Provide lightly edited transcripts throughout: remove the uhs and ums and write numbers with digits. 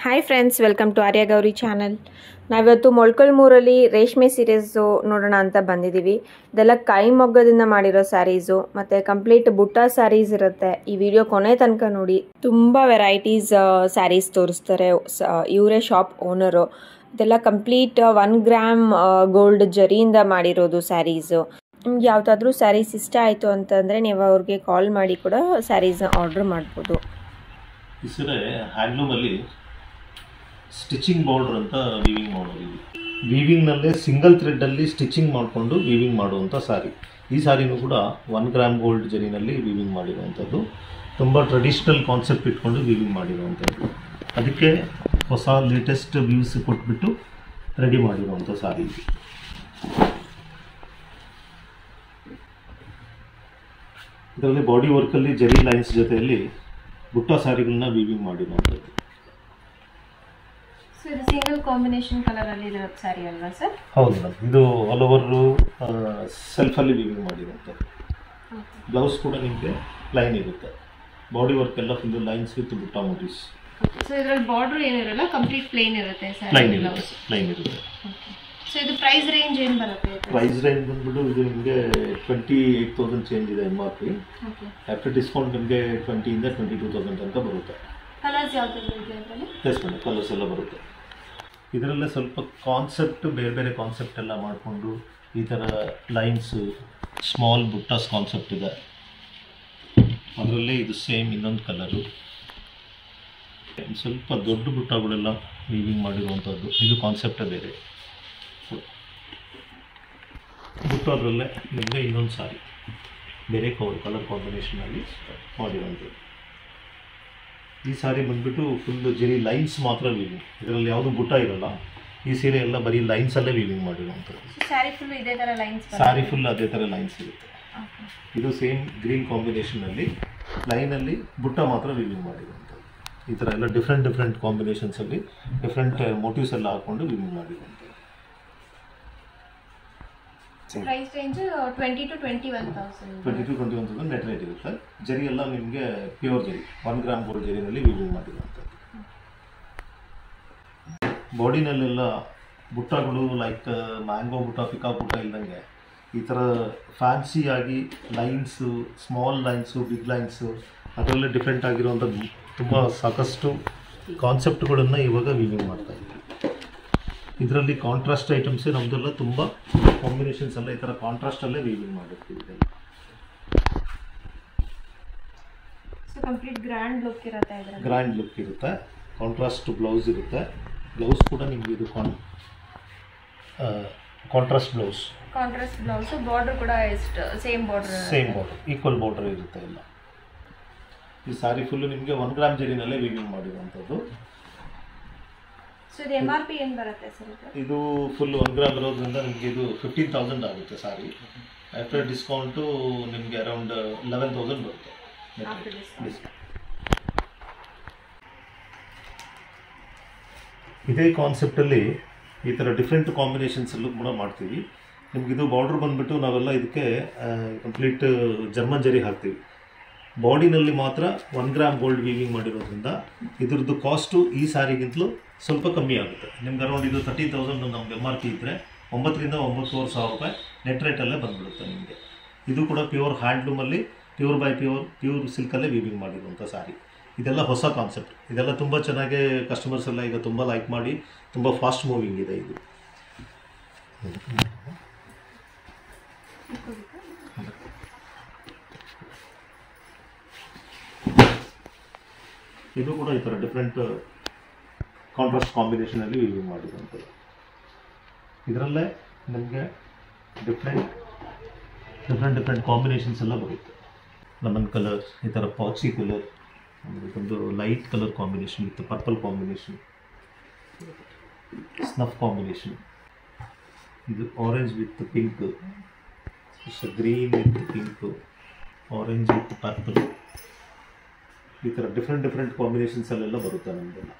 Hi friends, welcome to Arya Gauri channel. ನಾವಿವತ್ತು ಮೊಳ್ಕೊಲ್ಮೂರಲ್ಲಿ ರೇಷ್ಮೆ ಸೀರೀಸು ನೋಡೋಣ ಅಂತ ಬಂದಿದ್ದೀವಿ. ಇದೆಲ್ಲ ಕೈ ಮೊಗ್ಗದಿಂದ ಮಾಡಿರೋ ಸ್ಯಾರೀಸು ಮತ್ತು ಕಂಪ್ಲೀಟ್ ಬುಟ್ಟ ಸ್ಯಾರೀಸ್ ಇರುತ್ತೆ. ಈ ವಿಡಿಯೋ ಕೊನೆ ತನಕ ನೋಡಿ. ತುಂಬ ವೆರೈಟೀಸ್ ಸ್ಯಾರೀಸ್ ತೋರಿಸ್ತಾರೆ. ಇವರೇ ಶಾಪ್ ಓನರು. ಇದೆಲ್ಲ ಕಂಪ್ಲೀಟ್ 1 ಗ್ರಾಮ್ ಗೋಲ್ಡ್ ಜರಿಯಿಂದ ಮಾಡಿರೋದು ಸ್ಯಾರೀಸು. ನಿಮ್ಗೆ ಯಾವುದಾದ್ರೂ ಸ್ಯಾರೀಸ್ ಇಷ್ಟ ಆಯಿತು ಅಂತಂದರೆ ನೀವು ಅವ್ರಿಗೆ ಕಾಲ್ ಮಾಡಿ ಕೂಡ ಸ್ಯಾರೀಸ್ನ ಆರ್ಡ್ರ್ ಮಾಡ್ಬೋದು. ಹೆಸರೇ ಹ್ಯಾಂಡ್ಲೂಮಲ್ಲಿ ಸ್ಟಿಚಿಂಗ್ ಬಾರ್ಡರ್ ಅಂತ ವೀವಿಂಗ್ ಮಾಡೋದು. ವೀವಿಂಗ್ನಲ್ಲೇ ಸಿಂಗಲ್ ಥ್ರೆಡ್ಡಲ್ಲಿ ಸ್ಟಿಚಿಂಗ್ ಮಾಡಿಕೊಂಡು ವೀವಿಂಗ್ ಮಾಡುವಂಥ ಸ್ಯಾರಿ. ಈ ಸ್ಯಾರಿನೂ ಕೂಡ 1 ಗ್ರಾಮ್ ಗೋಲ್ಡ್ ಜರಿನಲ್ಲಿ ವೀವಿಂಗ್ ಮಾಡಿರುವಂಥದ್ದು. ತುಂಬ ಟ್ರೆಡಿಷ್ನಲ್ ಕಾನ್ಸೆಪ್ಟ್ ಇಟ್ಕೊಂಡು ವೀವಿಂಗ್ ಮಾಡಿರುವಂಥದ್ದು. ಅದಕ್ಕೆ ಹೊಸ ಲೇಟೆಸ್ಟ್ ವ್ಯೂಸ್ ಕೊಟ್ಬಿಟ್ಟು ರೆಡಿ ಮಾಡಿರುವಂಥ ಸ್ಯಾರಿ. ಇದರಲ್ಲಿ ಬಾಡಿ ವರ್ಕಲ್ಲಿ ಜರಿ ಲೈನ್ಸ್ ಜೊತೆಯಲ್ಲಿ ಬುಟ್ಟ ಸ್ಯಾರಿಗಳನ್ನ ವೀವಿಂಗ್ ಮಾಡಿರುವಂಥದ್ದು. ಇದು ಸಿಂಗಲ್ ಕಾಂಬಿನೇಷನ್ ಕಲರ್ ಅಲ್ಲಿ ಇರೋ ಸ್ಯಾರಿ ಅಲ್ವಾ ಸರ್? ಹೌದು ಮೇಡಮ್, ಇದು ಆಲ್ ಓವರ್ ಸೆಲ್ಫಲ್ಲಿ ವೀವಿಂಗ್ ಮಾಡಿರುವಂಥದ್ದು. ಬ್ಲೌಸ್ ಕೂಡ ನಿಮಗೆ ಲೈನ್ ಇರುತ್ತೆ. ಬಾಡಿ ವರ್ಕ್ ಎಲ್ಲ ಫುಲ್ ಲೈನ್ಸ್ ವಿತ್ ಬುಟ್ಟ ಮೋಟಿವ್ಸ್. ಸೊ ಇದರಲ್ಲಿ ಬಾರ್ಡರ್ ಏನಿರಲ್ಲ, ಕಂಪ್ಲೀಟ್ ಪ್ಲೇನ್ ಇರುತ್ತೆ ಸರ್. ಲೈನ್ ಇರುತ್ತೆ. ಸೊ ಇದು ಪ್ರೈಸ್ ರೇಂಜ್ ಏನು ಬರುತ್ತೆ? ಪ್ರೈಸ್ ರೇಂಜ್ ಬಂದ್ಬಿಟ್ಟು ಇದು ನಿಮಗೆ 28,000 ಚೇಂಜ್ ಇದೆ MRP. ಆಫ್ಟರ್ ಡಿಸ್ಕೌಂಟ್ ನಿಮಗೆ 20,000 ಇಂದ 22,000 ತನಕ ಬರುತ್ತೆ. ಕಲರ್ಸ್ ಯಾವ್ದು ಇದೆ ಅದರಲ್ಲಿ? ಎಸ್ ಮೇಡಮ್, ಕಲರ್ಸ್ ಎಲ್ಲ ಬರುತ್ತೆ. ಇದರಲ್ಲೇ ಸ್ವಲ್ಪ ಕಾನ್ಸೆಪ್ಟ್ ಬೇರೆ ಬೇರೆ ಕಾನ್ಸೆಪ್ಟ್ ಎಲ್ಲ ಮಾಡಿಕೊಂಡು ಈ ಥರ ಲೈನ್ಸು ಸ್ಮಾಲ್ ಬುಟ್ಟಾಸ್ ಕಾನ್ಸೆಪ್ಟ್ ಇದೆ. ಅದರಲ್ಲೇ ಇದು ಸೇಮ್ ಇನ್ನೊಂದು ಕಲರು. ಸ್ವಲ್ಪ ದೊಡ್ಡ ಬುಟ್ಟಗಳೆಲ್ಲ ವೀವಿಂಗ್ ಮಾಡಿರುವಂಥದ್ದು. ಇದು ಕಾನ್ಸೆಪ್ಟೇ ಬೇರೆ. ಬುಟ್ಟ ಅದರಲ್ಲೇ ನಿಮಗೆ ಇನ್ನೊಂದು ಸಾರಿ ಬೇರೆ ಕಲರ್ ಕಾಂಬಿನೇಷನಲ್ಲಿ ಮಾಡಿರುವಂಥದ್ದು. ಈ ಸಾರಿ ಬಂದ್ಬಿಟ್ಟು ಫುಲ್ ಜರಿ ಲೈನ್ಸ್ ಮಾತ್ರ ವೀವಿಂಗ್. ಇದರಲ್ಲಿ ಯಾವುದು ಬುಟ್ಟ ಇರಲ್ಲ. ಈ ಸೀರೆ ಎಲ್ಲ ಬರೀ ಲೈನ್ಸಲ್ಲೇ ವೀವಿಂಗ್ ಮಾಡಿರುವಂಥದ್ದು. ಸ್ಯಾರಿ ಫುಲ್ ಇದೇ ಥರ ಲೈನ್ಸ್? ಸ್ಯಾರಿ ಫುಲ್ ಅದೇ ಥರ ಲೈನ್ಸ್ ಇರುತ್ತೆ. ಇದು ಸೇಮ್ ಗ್ರೀನ್ ಕಾಂಬಿನೇಷನಲ್ಲಿ ಲೈನಲ್ಲಿ ಬುಟ್ಟ ಮಾತ್ರ ವೀವಿಂಗ್ ಮಾಡಿರುವಂಥದ್ದು. ಈ ಥರ ಎಲ್ಲ ಡಿಫ್ರೆಂಟ್ ಕಾಂಬಿನೇಷನ್ಸಲ್ಲಿ ಡಿಫ್ರೆಂಟ್ ಮೋಟಿವ್ಸ್ ಎಲ್ಲ ಹಾಕ್ಕೊಂಡು ವೀವಿಂಗ್ ಮಾಡಿರುವಂಥದ್ದು. Price range 20,000 to 21,000 net rate ಇರುತ್ತೆ. ಜರಿ ಎಲ್ಲ ನಿಮಗೆ ಪ್ಯೂರ್ ಜರಿ, 1 ಗ್ರಾಮ್ ಗೋಲ್ಡ್ ಜರಿನಲ್ಲಿ ವೀವಿಂಗ್ ಮಾಡಿರುವಂಥದ್ದು. ಬಾಡಿನಲ್ಲೆಲ್ಲ ಬುಟ್ಟಗಳು ಲೈಕ್ ಮ್ಯಾಂಗೋ ಬುಟ್ಟ, ಪಿಕಾ ಬುಟ್ಟ ಇಲ್ದಂಗೆ ಈ ಥರ ಫ್ಯಾನ್ಸಿಯಾಗಿ lines, small lines, big lines, ಅದರಲ್ಲೇ ಡಿಫ್ರೆಂಟ್ ಆಗಿರುವಂಥದ್ದು ತುಂಬ ಸಾಕಷ್ಟು ಕಾನ್ಸೆಪ್ಟ್ಗಳನ್ನು ಇವಾಗ ವೀವಿಂಗ್ ಮಾಡ್ತಾಯಿದ್ದೀವಿ. ಇದರಲ್ಲಿ ಕಾಂಟ್ರಾಸ್ಟ್ ಐಟಮ್ಸೇ ನಮ್ಮದೆಲ್ಲ ತುಂಬ ಕಾಂಬಿನೇಷನ್ಸ್ ಎಲ್ಲ ಈ ಥರ ಕಾಂಟ್ರಾಸ್ಟಲ್ಲೇ ವೀವಿಂಗ್ ಮಾಡಿರ್ತೀವಿ. ಇದೆಲ್ಲ ಕಂಪ್ಲೀಟ್ ಗ್ರ್ಯಾಂಡ್ ಲುಕ್ ಇರುತ್ತೆ. ಗ್ರ್ಯಾಂಡ್ ಲುಕ್ ಇರುತ್ತೆ. ಕಾಂಟ್ರಾಸ್ಟ್ ಬ್ಲೌಸ್ ಇರುತ್ತೆ. ಬ್ಲೌಸ್ ಕೂಡ ನಿಮಗೆ ಇದು ಕಾಂಟ್ರಾಸ್ಟ್ ಬ್ಲೌಸ್. ಬಾರ್ಡರ್ ಕೂಡ ಸೇಮ್ ಬಾರ್ಡರ್, ಈಕ್ವಲ್ ಬಾರ್ಡರ್ ಇರುತ್ತೆ ಎಲ್ಲ. ಈ ಸಾರಿ ಫುಲ್ಲು ನಿಮಗೆ 1 ಗ್ರಾಮ್ ಜರಿನಲ್ಲೇ ವೀವಿಂಗ್ ಮಾಡಿರುವಂಥದ್ದು. ಸೊ ಇದು MRP ಏನು ಬರುತ್ತೆ ಸರ್? ಇದು ಫುಲ್ 1 ಗ್ರಾಮ್ ಇರೋದ್ರಿಂದ ನಿಮಗೆ ಇದು 15,000 ಆಗುತ್ತೆ ಸಾರಿ. ಆಫ್ಟರ್ ಡಿಸ್ಕೌಂಟು ನಿಮಗೆ ಅರೌಂಡ್ 11,000 ಬರುತ್ತೆ. ಇದೇ ಕಾನ್ಸೆಪ್ಟಲ್ಲಿ ಈ ಥರ ಡಿಫ್ರೆಂಟ್ ಕಾಂಬಿನೇಷನ್ಸಲ್ಲೂ ಕೂಡ ಮಾಡ್ತೀವಿ. ನಿಮಗಿದು ಬಾರ್ಡ್ರ್ ಬಂದುಬಿಟ್ಟು ನಾವೆಲ್ಲ ಇದಕ್ಕೆ ಕಂಪ್ಲೀಟ್ ಜರ್ಮನ್ ಜರಿ ಹಾಕ್ತೀವಿ. ಬಾಡಿನಲ್ಲಿ ಮಾತ್ರ 1 ಗ್ರಾಮ್ ಗೋಲ್ಡ್ ವೀವಿಂಗ್ ಮಾಡಿರೋದ್ರಿಂದ ಇದ್ರದ್ದು ಕಾಸ್ಟು ಈ ಸ್ಯಾರಿಗಿಂತಲೂ ಸ್ವಲ್ಪ ಕಮ್ಮಿ ಆಗುತ್ತೆ. ನಿಮ್ಗೆ ಅರೌಂಡ್ ಇದು 30,000 ನಮ್ಗೆ MRP ಇದ್ದರೆ 9,000 to 9,500 ರೂಪಾಯಿ ನೆಟ್ ರೇಟಲ್ಲೇ ಬಂದುಬಿಡುತ್ತೆ ನಿಮಗೆ. ಇದು ಕೂಡ ಪ್ಯೂರ್ ಹ್ಯಾಂಡ್ಲೂಮಲ್ಲಿ ಪ್ಯೂರ್ ಬೈ ಪ್ಯೂರ್ ಸಿಲ್ಕಲ್ಲೇ ವೀವಿಂಗ್ ಮಾಡಿರುವಂಥ ಸ್ಯಾರಿ. ಇದೆಲ್ಲ ಹೊಸ ಕಾನ್ಸೆಪ್ಟ್. ಇದೆಲ್ಲ ತುಂಬ ಚೆನ್ನಾಗಿ ಕಸ್ಟಮರ್ಸ್ ಎಲ್ಲ ಈಗ ತುಂಬ ಲೈಕ್ ಮಾಡಿ ತುಂಬ ಫಾಸ್ಟ್ ಮೂವಿಂಗ್ ಇದೆ ಇದು. ಇದು ಕೂಡ ಈ ಥರ ಡಿಫ್ರೆಂಟ್ ಕಾಂಟ್ರಾಸ್ಟ್ ಕಾಂಬಿನೇಷನಲ್ಲಿ ವೀವಿಂಗ್ ಮಾಡಿರುವಂಥದ್ದು. ಇದರಲ್ಲೇ ನಿಮಗೆ ಡಿಫ್ರೆಂಟ್ ಕಾಂಬಿನೇಷನ್ಸ್ ಎಲ್ಲ ಬರುತ್ತೆ. ಲೆಮನ್ ಕಲರ್, ಈ ಥರ ಪಾಚಿ ಕಲರ್, ಒಂದು light colour combination with purple combination, snuff combination, ಇದು orange with pink, green with pink, orange with purple, ಈ ಥರ ಡಿಫ್ರೆಂಟ್ ಕಾಂಬಿನೇಷನ್ಸಲ್ಲೆಲ್ಲ ಬರುತ್ತೆ ನಮ್ಮದೆಲ್ಲ.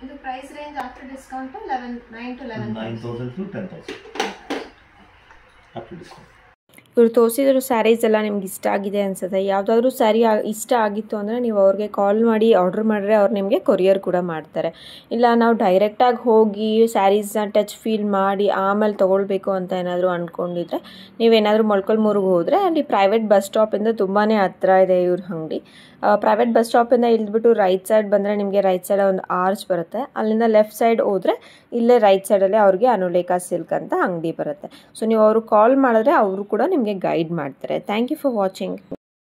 ಇದು price range after discount 9,000 to 10,000 after discount. ಇವ್ರು ತೋರಿಸಿದ್ರು ಸ್ಯಾರೀಸ್ ಎಲ್ಲ ನಿಮ್ಗೆ ಇಷ್ಟ ಆಗಿದೆ ಅನ್ಸುತ್ತೆ. ಯಾವುದಾದ್ರೂ ಸ್ಯಾರಿ ಇಷ್ಟ ಆಗಿತ್ತು ಅಂದರೆ ನೀವು ಅವ್ರಿಗೆ ಕಾಲ್ ಮಾಡಿ ಆರ್ಡ್ರ್ ಮಾಡಿದ್ರೆ ಅವ್ರು ನಿಮಗೆ ಕೊರಿಯರ್ ಕೂಡ ಮಾಡ್ತಾರೆ. ಇಲ್ಲ ನಾವು ಡೈರೆಕ್ಟಾಗಿ ಹೋಗಿ ಸ್ಯಾರೀಸ್ನ ಟಚ್ ಫೀಲ್ ಮಾಡಿ ಆಮೇಲೆ ತೊಗೊಳ್ಬೇಕು ಅಂತ ಏನಾದರೂ ಅಂದ್ಕೊಂಡಿದ್ರೆ ನೀವೇನಾದರೂ ಮೊಳಕಾಲ್ಮೂರಿಗೆ ಹೋದರೆ ಅಲ್ಲಿ ಪ್ರೈವೇಟ್ ಬಸ್ ಸ್ಟಾಪಿಂದ ತುಂಬಾ ಹತ್ತಿರ ಇದೆ ಇವ್ರ ಅಂಗಡಿ. ಪ್ರೈವೇಟ್ ಬಸ್ ಸ್ಟಾಪಿಂದ ಇಳಿದ್ಬಿಟ್ಟು ರೈಟ್ ಸೈಡ್ ಬಂದರೆ ನಿಮಗೆ ರೈಟ್ ಸೈಡ್ ಒಂದು ಆರ್ಚ್ ಬರುತ್ತೆ. ಅಲ್ಲಿಂದ ಲೆಫ್ಟ್ ಸೈಡ್ ಹೋದರೆ ಇಲ್ಲೇ ರೈಟ್ ಸೈಡಲ್ಲೇ ಅವ್ರಿಗೆ ಅನುಲೇಖಾ ಸಿಲ್ಕ್ ಅಂತ ಅಂಗಡಿ ಬರುತ್ತೆ. ಸೊ ನೀವು ಅವರು ಕಾಲ್ ಮಾಡಿದ್ರೆ ಅವರು ಕೂಡ ನಿಮಗೆ ಗೈಡ್ ಮಾಡ್ತಾರೆ. Thank you for watching.